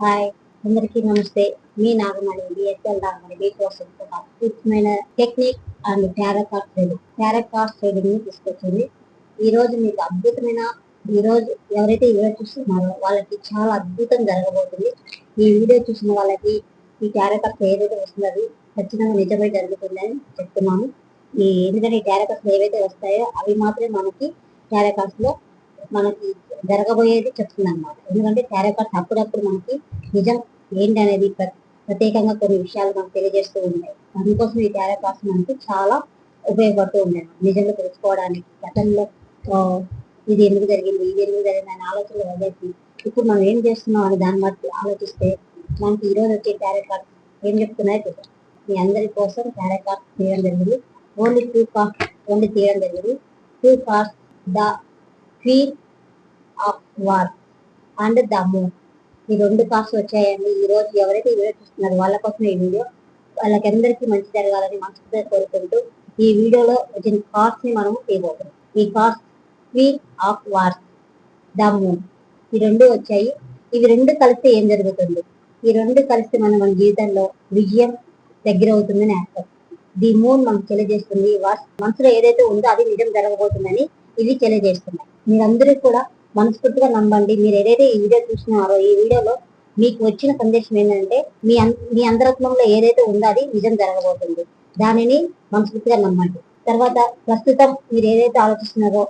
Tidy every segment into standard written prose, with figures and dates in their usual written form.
Hi, అందరికీ నమస్తే. మీ Nagamani BSL Nagamani మీకోసం ఒక అద్భుతమైన technique and tarot card trading ని తీసుకొచ్చింది. ఈ రోజు మీకు అద్భుతమైన ఈ రోజు ఎవరైతే ఈ వీడియో చూస్తున్నారో వాళ్ళకి చాలా అద్భుతం జరగబోతుంది. ఈ వీడియో చూసిన వాళ్ళకి ఈ టారో కార్డ్స్ ఏదైతే వస్తుందో అది ఖచ్చితంగా నిజమై జరుగుతుందని చెప్తున్నాను. ఎందుకంటే ఈ టారో కార్డ్స్ ఏవైతే వస్తాయో అవి మాత్రమే మనకి టారో కార్డ్స్ లో మనకి జరగబోయేది చెప్తుంది అనమాట. ఎందుకంటే టారో కార్డ్స్ అప్పుడప్పుడు మనకి నిజం ఏంటి అనేది ప్రత్యేకంగా కొన్ని విషయాలు మనకు తెలియజేస్తూ ఉంటాయి. అందుకోసం ఈ టారో కార్డ్స్ మనకి చాలా ఉపయోగపడుతూ ఉంటాయి నిజంగా తెలుసుకోవడానికి. గతంలో ఇది ఎందుకు జరిగింది అనే ఆలోచనలు వదిలేసి ఇప్పుడు మనం ఏం చేస్తున్నాం అని దాన్ని బట్టి ఆలోచిస్తే మనకి ఈ రోజు వచ్చే టారో కార్డ్స్ ఏం చెప్తున్నాయో చూద్దాం. మీ అందరి కోసం టారో కార్డ్స్ తీయడం జరిగింది. ఓన్లీ 2 కార్డ్స్ తీయడం జరిగింది. 2 cards the queen of war and the moon. ఈ 2 కార్డ్స్ వచ్చాయండి. ఈ రోజు ఎవరైతే ఈ వీడియో చూస్తున్నారో వాళ్ళ కోసం ఈ వీడియో, వాళ్ళకందరికీ మంచి జరగాలని మనసుగా కోరుకుంటూ ఈ వీడియోలో వచ్చిన కార్డ్స్ ని మనం తీయబోతున్నాం. ఈ cards queen of wars, the moon, ఈ 2 వచ్చాయి. ఇవి 2 కలిస్తే ఏం జరుగుతుంది? ఈ 2 కలిస్తే మన జీవితంలో విజయం దగ్గర అవుతుందని అర్థం. ది మూన్ మనకు తెలియజేస్తుంది మనసులో ఏదైతే ఉందో అది నిజం జరగబోతుందని ఇవి తెలియజేస్తున్నాయి. మీరందరూ కూడా మనస్ఫూర్తిగా నమ్మండి. మీరు ఏదైతే ఈ వీడియో చూస్తున్నారో ఈ వీడియోలో మీకు వచ్చిన సందేశం ఏంటంటే మీ అంతరాత్మంలో ఏదైతే ఉందో అది నిజం జరగబోతుంది. దానిని మనస్ఫూర్తిగా నమ్మండి. తర్వాత ప్రస్తుతం మీరు ఏదైతే ఆలోచిస్తున్నారో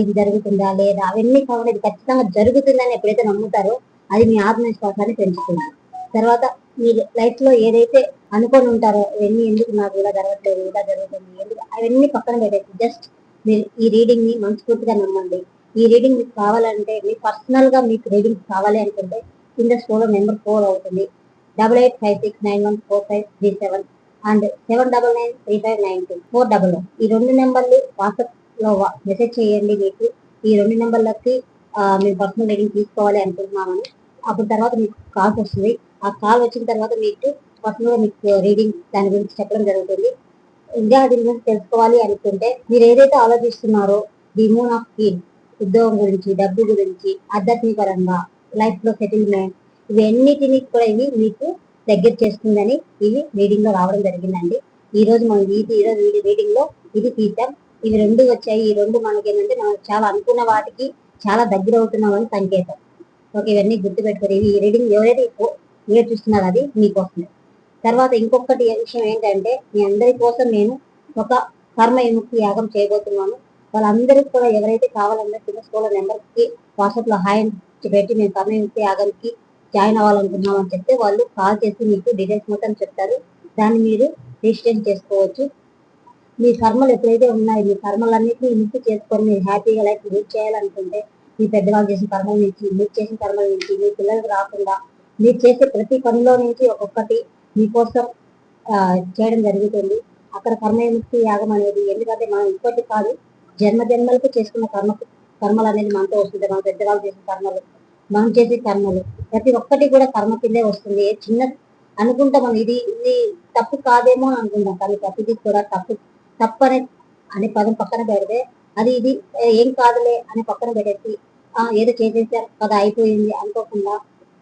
ఇది జరుగుతుందా లేదా అవన్నీ కావాలి, ఇది ఖచ్చితంగా జరుగుతుందని ఎప్పుడైతే నమ్ముతారో అది మీ ఆత్మవిశ్వాసాన్ని పెంచుతుంది. తర్వాత మీరు లైఫ్ లో ఏదైతే అనుకొని ఉంటారో ఇవన్నీ ఎందుకు నాకు ఇలా జరగట్లేదు, ఇలా జరుగుతుంది ఎందుకు, అవన్నీ పక్కన పెట్టేసి జస్ట్ మీరు ఈ రీడింగ్ ని మనస్ఫూర్తిగా నమ్మండి. ఈ రీడింగ్ మీకు కావాలంటే మీ పర్సనల్ గా మీకు రీడింగ్ కావాలి అనుకుంటే కింద స్టోర్ నెంబర్ 4 అవుతుంది. 8856914537 అండ్ 7993592400. ఈ 2 నెంబర్లు వాట్సాప్ లో మెసేజ్ చేయండి. మీకు ఈ 2 నెంబర్లకి మీ పర్సనల్ రీడింగ్ తీసుకోవాలి అనుకుంటున్నామని. అప్పుడు తర్వాత మీకు కాల్ వస్తుంది. ఆ కాల్ వచ్చిన తర్వాత మీకు పర్సనల్ గా మీకు రీడింగ్ దాని గురించి చెప్పడం జరుగుతుంది. ఇంకా దీని గురించి తెలుసుకోవాలి అనుకుంటే మీరు ఏదైతే ఆలోచిస్తున్నారో ది మూన్ ఆఫ్ కీన్, ఉద్యోగం గురించి, డబ్బు గురించి, ఆధ్యాత్మికరంగా లైఫ్ లో సెటిల్మెంట్, ఇవన్నిటిని కూడా ఇవి మీకు దగ్గర చేస్తుందని ఇవి రీడింగ్ లో రావడం జరిగిందండి. ఈ రోజు మనం ఈరోజు రీడింగ్ లో ఇది తీసాం. ఇవి 2 వచ్చాయి. ఈ 2 మనకి ఏంటంటే మనం చాలా అనుకున్న వాటికి చాలా దగ్గర అవుతున్నామని సంకేతం. ఓకే, ఇవన్నీ గుర్తుపెట్టుకోండి. ఈ రీడింగ్ ఎవరైతే చూస్తున్నారో అది మీకోసమే. తర్వాత ఇంకొకటి విషయం ఏంటంటే మీ అందరి కోసం నేను ఒక కర్మ విముక్తి యాగం చేయబోతున్నాను. వాళ్ళందరికీ కూడా ఎవరైతే కావాలన్నా కింద స్కూల్ నెంబర్ కి వాట్సాప్ లో హాయ్ పెట్టి మేము కర్మ విముక్తి యాగంకి జాయిన్ అవ్వాలనుకున్నాం అని చెప్తే వాళ్ళు కాల్ చేసి మీకు డీటెయిల్స్ మొత్తం చెప్తారు. దాన్ని మీరు రిజిస్ట్రేషన్ చేసుకోవచ్చు. మీ కర్మలు ఎప్పుడైతే ఉన్నాయో మీ కర్మలన్నింటినీ విముక్తి చేసుకొని మీరు హ్యాపీగా లైఫ్ లీడ్ చేయాలనుకుంటే మీ పెద్దవాళ్ళు చేసిన కర్మల నుంచి, మీరు చేసిన కర్మల నుంచి, మీ పిల్లలకు రాకుండా మీరు చేసే ప్రతి పనిలో నుంచి ఒక్కొక్కటి మీకోసం చేయడం జరుగుతుంది. అక్కడ కర్మ విముక్తి యాగం అనేది ఎందుకంటే మనం ఇంకోటి కాదు, జన్మలకు చేసుకున్న కర్మలు అనేది మనతో వస్తుంది. మన పెద్దవాళ్ళు చేసిన కర్మలు, మనం చేసే కర్మలు ప్రతి ఒక్కటి కూడా కర్మ కిందే వస్తుంది. చిన్న అనుకుంటాం మనం ఇది ఇది తప్పు కాదేమో అని అనుకుంటాం, కానీ ప్రతిదీ కూడా తప్పు అనే పదం పక్కన పెడితే అది ఇది ఏం కాదులే అని పక్కన పెట్టేసి ఏదో చేసేసారు కదా అయిపోయింది అనుకోకుండా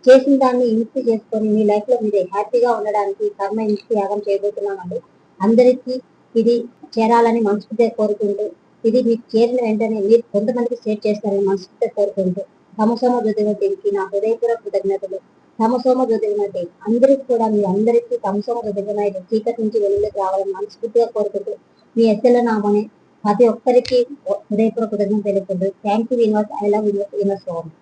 చేసిన దాన్ని విముక్తి చేసుకొని మీ లైఫ్ లో మీరు హ్యాపీగా ఉండడానికి కర్మ విముక్తి యాగం చేయబోతున్నామండి. అందరికీ ఇది చేరాలని మనస్ఫూర్తిగా కోరుకుంటూ, ఇది మీకు చేరిన వెంటనే మీరు కొంతమందికి షేర్ చేస్తారని మనస్ఫూర్తిగా కోరుకుంటూ తమసోమ జ్యోతిర్మతికి నా హృదయపూర్వక కృతజ్ఞతలు. తమసోమ జ్యోతిర్మతి అందరికి కూడా మీ అందరికీ తమసోమ జ్యోతిర్మతి చీకటి నుంచి వెలుగులోకి రావాలని మనస్ఫూర్తిగా కోరుకుంటూ మీ ఎస్ఎల్ నామని ప్రతి ఒక్కరికి హృదయపూర్వక కృతజ్ఞతలు తెలుపుకుంటూ thank you universe, I love universe.